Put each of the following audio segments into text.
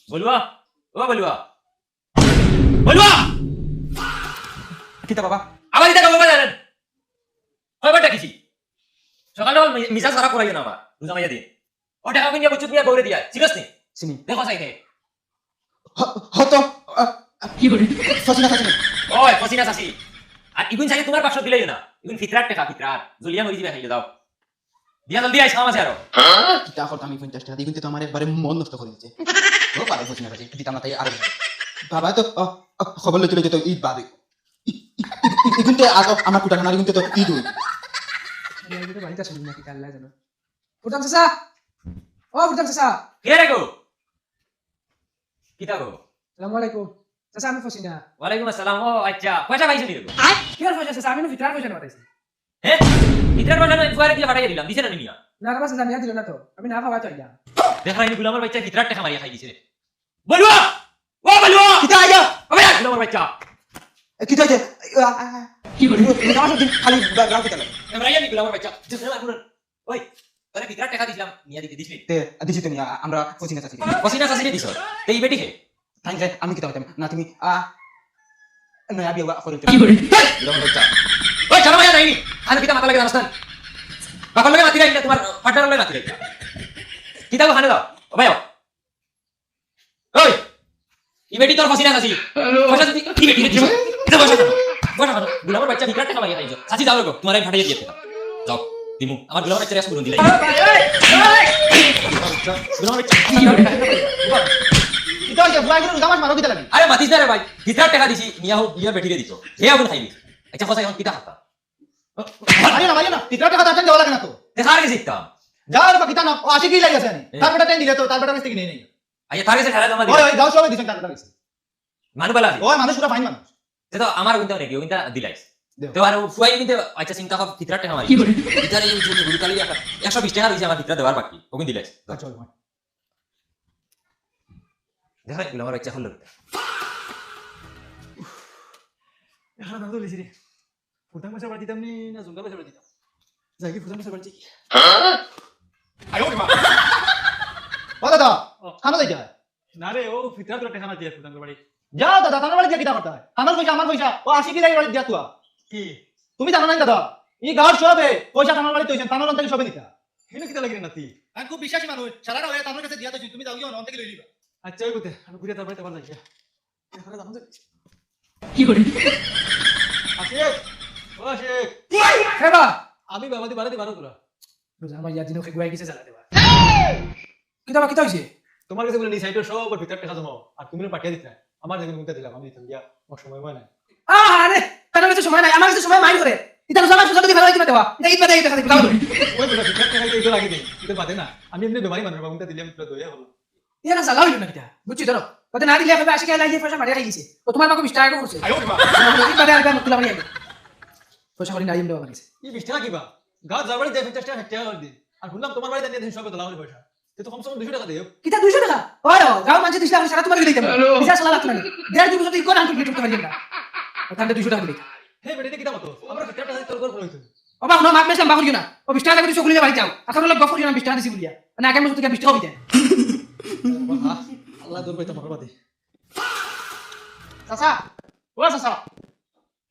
বলুয়া ও বলুয়া বলুয়া কিতা বাবা আবার এটা বাবা জানেন কয়বার ডাকিছি সকালে মিজাজ খারাপ করাইও না আমার বুঝা মাইয়া দিয়ে ও টাকা কিনে বুঝুত নিয়ে বউরে দিয়া সিরিয়াস নি চিনি দেখো চাইতে হতো কি করে ফসিনা ফসিনা ওই ফসিনা চাচি আর ইগুন চাইলে তোমার পাঁচশো দিলেই না ইগুন ফিতরার টাকা ফিতরার জলিয়া মরি যাবে খাইলে দাও দিয়া জলদি আইস আমার আছে আরো কিতা করতে আমি 50 টাকা দিই কিন্তু তো আমার একবারে মন নষ্ট করে দিতে ও পারে ফসিনা ফসিনা দিতাম না তাই আর বাবা তো খবর লইতে লইতে তো ঈদ বাদে কিন্তু আমার কুটা খানা কিন্তু তো ঈদ হই বাড়িতে শুনি নাকি আল্লাহ জানো ফুটাম চাচা ও ফুটাম চাচা কে রে গো কিতা গো আসসালামু আলাইকুম চাচা আমি ফসিনা ওয়ালাইকুম আসসালাম ও আচ্ছা পয়সা পাইছো নি গো কি আর ফসিনা চাচা আমি নো ফিটার পয়সা পাঠাইছি হ্যাঁ ফিতরার পয়সা নয় ফুয়ারে দিয়ে পাঠাইয়া দিলাম দিছে না নিয়া না বাবা চাচা নিয়া দিল না তো আমি না খাওয়া চাইলাম দেখা নাই গুলামের বাচ্চা ফিতরার টাকা মারিয়া খাই দিছে রে বলুয়া ও বলুয়া কিতা আইয়া আবে গুলামের বাচ্চা কিতা আইয়া কি করে আমার দিন খালি গাও কিতা লাগে এমরাইয়া নি গুলামের বাচ্চা ওই তোরে ফিতরার টাকা দিছিলাম নিয়া দিতে দিছিলি তে দিছি তো নিয়া আমরা ফসিনা চাচি পসিনা চাচিকে দিছ এই বেটি হে থ্যাংক আমি কিতা হইতাম না তুমি নয়া বিয়া করে কি করে গুলামের বাচ্চা ওই চলো ভাইয়া নাই আমি কিতা মাথা লাগে জানাস না বাবার লগে মাতি রাইলা তোমার পার্টনার লগে মাতি রাইলা কিতা খানে দাও ও ভাইয়া ওই ই বেটি তোর পসিনা চাচি পয়সা যদি কি বেটি দিছ এটা পয়সা বড় বড় গুলামের বাচ্চা ফিতরার টাকা মারিয়া খাইছো চাচি যাও গো তোমার আমি ফাটাইয়া দিয়ে যাও দিমু আমার গুলামের বাচ্চা রেস করুন দিলাই গুলামের বাচ্চা কি করে কিতা হইছে বুয়া কিন্তু জামাস মারো কিতা লাগে আরে মাতিস না রে ভাই ফিতরার টাকা দিছি নিয়া হোক বিয়ার বেটি রে দিছো হে আগুন খাইবি আচ্ছা ফসাই এখন কিতা হাতা মারিও না তিতরা টাকা দাঁড়াতে দেওয়া লাগে না তো দেখার গেছি তা যাও রে কিতা না ও আসি কি লাগে আছে তারপরে টাইম দিলে তো তারপরে মিস্টেক নেই নেই আচ্ছা তার কাছে খেলা জমা ওই দিলা ওই গাও সবাই দিছেন তারপরে গেছে মানু বলা ওই মানুষ পুরো ফাইন মানুষ সে তো আমার কিন্তু নাকি ওইটা দিলাইস দেও। তো আর ফুয়াই কিন্তু আচ্ছা চিন্তা কর ফিতরার টাকা মারি ফিতরার এই যে গুরু কালি 120 টাকা দিছে আমার ফিতরা দেওয়ার বাকি ওকে দিলাইস আচ্ছা ওই দেখা গেল আমার বাচ্চা হলো এখন দাম তো লিছি রে ফুটাম পয়সা বাড়ি দিতাম নি না জঙ্গল পয়সা বাড়ি দিতাম যাই কি ফুটাম পয়সা বাড়ি আয়ো মা ও দাদা খানা যাইতা না রে ও ফিতরা তো টাকা না দিয়ে ফুটাম বাড়ি যাও দাদা তার বাড়ি দিয়ে কিতা করতে হয় আমার পয়সা ও আসি কি লাগে বাড়ি দিয়া তুয়া কি তুমি জানো না দাদা এই গাঁর সবে পয়সা আমার বাড়ি তৈছেন তার থেকে সবে নিতা হেনে কিতা লাগে নাতি আমি খুব বিশ্বাসী মানুষ সারাটা হয়ে তার কাছে দিয়া তো তুমি যাও গিয়ে অন থেকে লই লিবা আচ্ছা ওই কোতে আমি ঘুরে তার বাড়িতে আবার যাই এখন দাম কি করে আশিক ও আশিক হেবা আমি বাবা দি বাড়াতে পারো তোরা রোজা মাইয়া দিনও গুয়াই গেছে জ্বালা দেবা কিতা কিতা হইছে তোমার কাছে বলে নি সাইটের সব ভিতর টাকা জমাও আর তুমি পাঠিয়ে দিতে আমার যেমন মুখটা দিলাম আমি দিতাম গিয়া আমার সময় হয় না আরে তার কাছে সময় নাই আমার কাছে সময় মাইর করে এটা রোজা মাস যদি ভালো কিনা দেবা এটা ঈদ বাদে দেখা দিবা ওই বলে ভিতর টাকা দিতে লাগে দিই এটা বাদে না আমি এমনি বেমারি মানুষ বাবুটা দিলাম পুরো দইয়া হলো এটা জ্বালা হইল না কিতা বুঝছি ধরো ওতে না দিলে হবে আসি খাই লাগিয়ে পয়সা মারিয়া খাইছে ও তোমার মাকে 20 টাকা করছে আয়ো মা ঈদ বাদে আর কাম তুলা মারিয়া পয়সা করি নাই দেওয়া লাগিছে এই 20 টাকা কিবা গাছ যার বাড়ি দেয় 50 টাকা টাকা করে দিই আর শুনলাম তোমার বাড়িতে নিয়ে সব দলা হলে পয়সা তো কমসে কম 200 টাকা দিও কিতা 200 টাকা ওই গাও মানছে 200 টাকা সারা তোমার দিতে হবে বিচার সালা লাগতো না দেড় দুই বছর কোন আঙ্কেল করতে পারি না ওখানে 200 টাকা দিই হে বেটা কিটা মতো আমরা 50 টাকা তোর করে হইতো ও বাবা মাপ মেসলাম বাহুর না ও 20 টাকা করে চকুলি বাড়ি যাও এখন লোক গফর না 20 টাকা দিছি বলিয়া মানে আগামী বছর থেকে 20 টাকা হইতে আল্লাহ দূর পাইতা আমার বাদে চাচা ও চাচা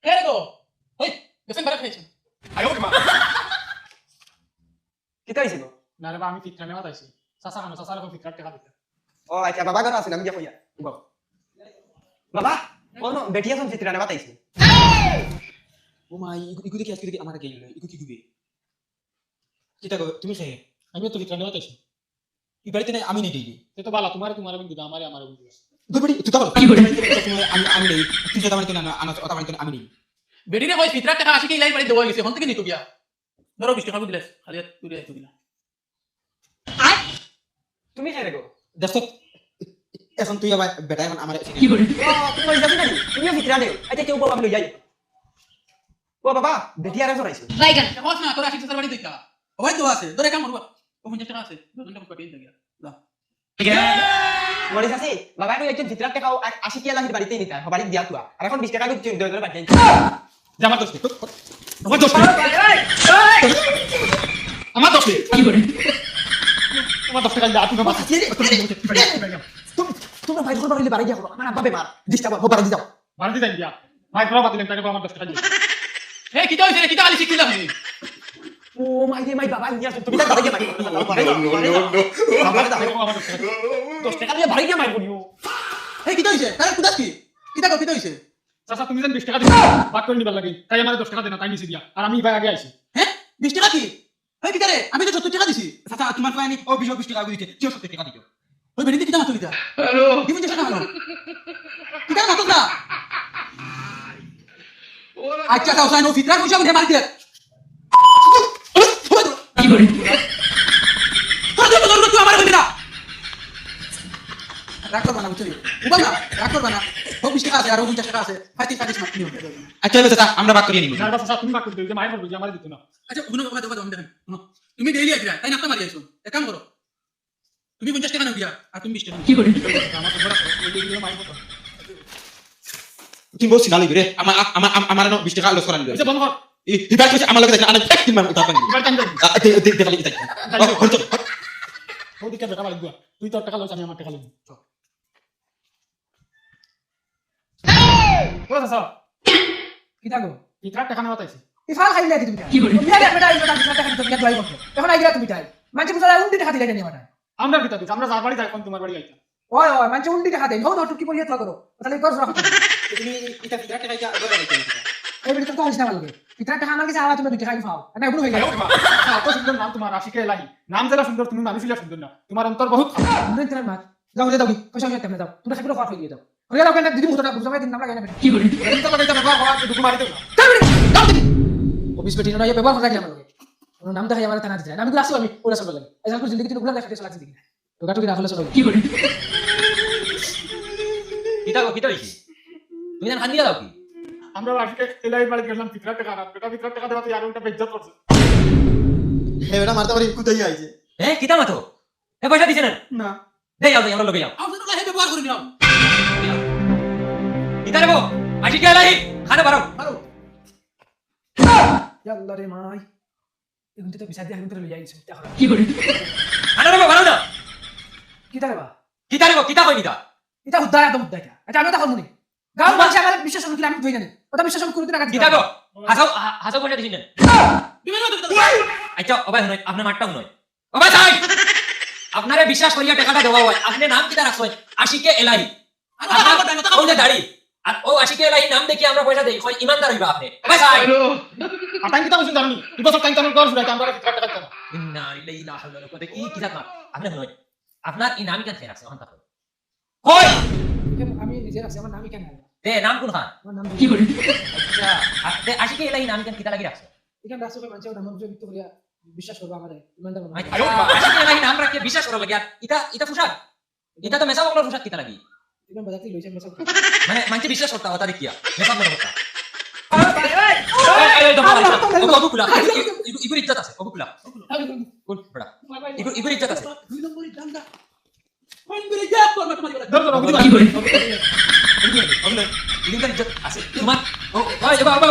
কে রে গো হই গেছেন বারে খাইছেন আয়ো মা কিতা হইছে গো না রে বা আমি ফিটরা নেওয়া তাইছি চাচা খানো চাচা রকম ফিটরা টাকা দিতে ও আচ্ছা বাবা ঘর আছে আমি দিয়া কইয়া বাবা কোন বেটি আছেন চিত্রা নেবা তাইছে ও মা ইগু দেখি আজকে দেখি আমার কে ইলো ইগু কি গুবে কিটা গো তুমি খাই আমি তো ফিটরা নেওয়া তাইছি এই বাড়িতে নাই আমি নেই দিই তে তো বালা তোমার আমি দিবা আমারে আমারে বুঝিবা দুই বাড়ি তুই তো কি করে আমি নেই তুই যেটা মানে না আনা ওটা মানে আমি নেই বেটি রে কই ফিতরা টাকা আসি কি লাই বাড়ি দেওয়া গেছে হন থেকে নিতো গিয়া ধরো 20 টাকা দিলে খালি তুই আইতো দিলা তুমি খাই রেগো দেখো এখন তুই আবার বেটা এখন আমার কি করে তুমি কই যাবি না তুমি ভিতরা দেও আচ্ছা কেউ বাবা আমি লই যাই ও বাবা বেটি আর জরাইছো বাইগান কস না তোরা আসি তোর বাড়ি দিতা ওই তো আছে ধরে কাম করবা ও 50 টাকা আছে দুজনটা পাঠিয়ে দে গিয়া দা মরে আছে বাবা কই একজন ভিতরা টাকা 80 কি লাখির বাড়িতে নিতা বাড়ি দিয়া তুয়া আর এখন 20 টাকা কই তুই ধরে বাড়ি জামা দোস্ত আমার দোস্ত আমার দোস্ত কি করে আমার 10 টাকা দাও তুমি বাবা তুমি ভাই করবার হইলে বাড়ি গিয়া করো আমার আব্বা বেমার ডিস্টার্ব হো বাড়ি যাও বাড়িতে যাই দিয়া ভাই করা বাতিলেন তাকে আমার 10 টাকা দিও এ কিতা হইছে রে কিতা খালি শিখিলাম নি ও মাই রে মাই বাবা ইয়া তুমি তার বাড়ি গিয়া মারি বাড়ি যাও বাড়ি যাও আমার 10 টাকা দিও 10 টাকা দিয়ে বাড়ি গিয়া মারি বলিও এই কিতা হইছে তারে কুদাস কি কিতা কও কিতা হইছে চাচা তুমি যেন 20 টাকা দিও বাদ করে নিবার লাগি তাই আমার 10 টাকা দেনা তাই নিছি দিয়া আর আমি ভাই আগে আইছি হ্যাঁ 20 টাকা কি এই কিতা রে আমি তো 70 টাকা দিছি চাচা তোমার কয় আমি ও 20 টাকা দিতে 70 টাকা দিও ওই বেরিতে কিতা মাতো কিতা হ্যালো তুমি চেষ্টা করো কিতা মাতো না আচ্ছা তাও সাইনো ফিতরা কইছা আমি মারি দিয়ে কি করে তুই আমার কইবি না রাগ করবা না বুঝলি উবা না রাগ করবা না ও 20 টাকা আছে আর ও 50 টাকা আছে ফাইতি ফাইতি মাত নিও আচ্ছা হলো চাচা আমরা ভাগ করিয়ে নিব না চাচা তুমি বাদ করে দিও যে মায়ের বলবি যে আমার দিত না আচ্ছা উনো বাবা দাও আমি দেখেন তুমি ডেইলি আইরা তাই না আপনি মারি আইছো এক কাম করো তুমি 50 টাকা নাও দিয়া আর তুমি 20 টাকা কি করে আমার তো বড় ওই দিকে মায়ের কথা তুমি বলছি না লইবি রে আমার 20 টাকা লস করান দিও এটা বন্ধ কর হিবার কইছে আমার লগে দেখনা আমি এক দিন মান উঠা পানি এবার টাইম দাও দেখালি দেখ খরচ ওদিকে টাকা লাগবে তুই তোর টাকা লস আমি আমার টাকা লই ও চাচা কিতা গো ইতরা টাকা নেওয়া তাইছি ইফাল খাইলে তুমি কি করে তুমি আগে বেটা আইবা টাকা টাকা তুমি দোয়াই করো এখন আইগা তুমি তাই মানছে বুঝা উন্ডি টাকা দিলে নিয়া বাটা আমরা কিতা দিছি আমরা যার বাড়ি যাই কোন তোমার বাড়ি আইতা ওই ওই মানছে উন্ডি টাকা দেন হো টুকি পড়িয়ে তো করো তাহলে করছ রাখো তুমি এটা ফিতরা টাকা যা আগর রাখতে এই বেটা তো হইছ না লাগে কিতা টাকা আমার কাছে আওয়া তুমি টাকা খাও না এগুলো হই যায় এত সুন্দর নাম তোমার আশিকে এলাহি নাম যারা সুন্দর তুমি মানুষ হইলা সুন্দর না তোমার অন্তর বহুত আমরা তিন মাস যাও রে দাও কি পয়সা হইতে না যাও তোমরা সেগুলো খাওয়া হয়ে যাও হয়ে যাও কেন দিদি মুখটা বুঝাবে দিন নাম লাগে না কি করে তো লাগাইতে ব্যবহার হওয়া দুটো মারি দেব দাও দিদি অফিস বেটি না ব্যবহার করা লাগে আমার নাম দেখা আমার থানা দিতে আমি তো আসো আমি ওরা সব লাগে এজন করে জিন্দগি গুলা দেখাতে লাগছে দিদি তো গাটুকি রাখলে চলো কি করে কিতা গো কিতা হইছে তুমি জান খান্দিয়া দাও কি আমরা আশিকে এলাহি বাড়ি গেলাম ফিতরা টাকা না বেটা ফিতরা টাকা দেওয়াতে আর উল্টা বেইজ্জত করছে হে বেটা মারতে পারি কুদাই আইছে এ কিতা মাতো এ পয়সা দিছেন না দেই যাও আমরা লগে যাও আপনারা হে ব্যবহার করে নিও কিতা রে গো আশি কে লাই খানা বারো মারো আল্লাহ রে মাই এগুনতে তো বিচার দিয়ে আমি তো লই যাইছি কি করে খানা রে বারো না কিতা রে বা কিতা রে গো কিতা কই নিতা এটা হুদ্দায় তো হুদ্দায় এটা আমি তো করমুনি গাঁও মানুষ আমার বিশ্বাস করতে আমি ধই জানি ওটা বিশ্বাস করতে টাকা কিতা গো হাসাও হাসাও পয়সা দিছেন আচ্ছা ওবাই শুনই আপনার মাঠটা শুনই ওবাই সাই আপনারে বিশ্বাস করিয়া টাকাটা দেওয়া হয় আপনি নাম কিতা রাখছেন আশিকে এলাহি আপনার দাড়ি আর ও আশিকে এলাহি নাম দেখি আমরা পয়সা দেই হয় ইমানদার হইবা আপনি ওবাই সাই আটাই কিতা বলছেন জানি ইবছর টাইম টাইম কর শুনাইতে আমরা ফিতরা টাকা দেব ইন্না ইলাইহি লা হাওলা ওয়া কুওয়াতা কি কিতা মার আপনি শুনই আপনার এই নাম কেন রাখছেন ওখান থেকে কই আমি নিজে রাখছি আমার নামই কেন দে নাম কোন খান আমার নাম কি করে আচ্ছা দে আশিকে এলাহি নাম কেন কিতা লাগি রাখছেন এখানে রাষ্ট্র মানুষ নাম বিক্ত করিয়া বিশ্বাস করবা আমারে ইমানদার মানুষ আশিকে এলাহি নাম রাখিয়ে বিশ্বাস করা লাগি আর ইটা ফুসাক ইটা তো মেসা বকলার ফুসাক কিতা লাগি এখানে বাজাতে লইছে মেসা মানে মানছে বিশ্বাস করতা ওটা দেখিয়া মেসা মনে করতা ইগুর ইজ্জত আছে ওগুলা কোন বড়া ইগুর ইজ্জত আছে দুই নম্বরের দামটা কোন করে যা করবা তোমার ধর ধর কি করে ওগুলা ইগুর ইজ্জত আছে তোমার ও ওই বাবা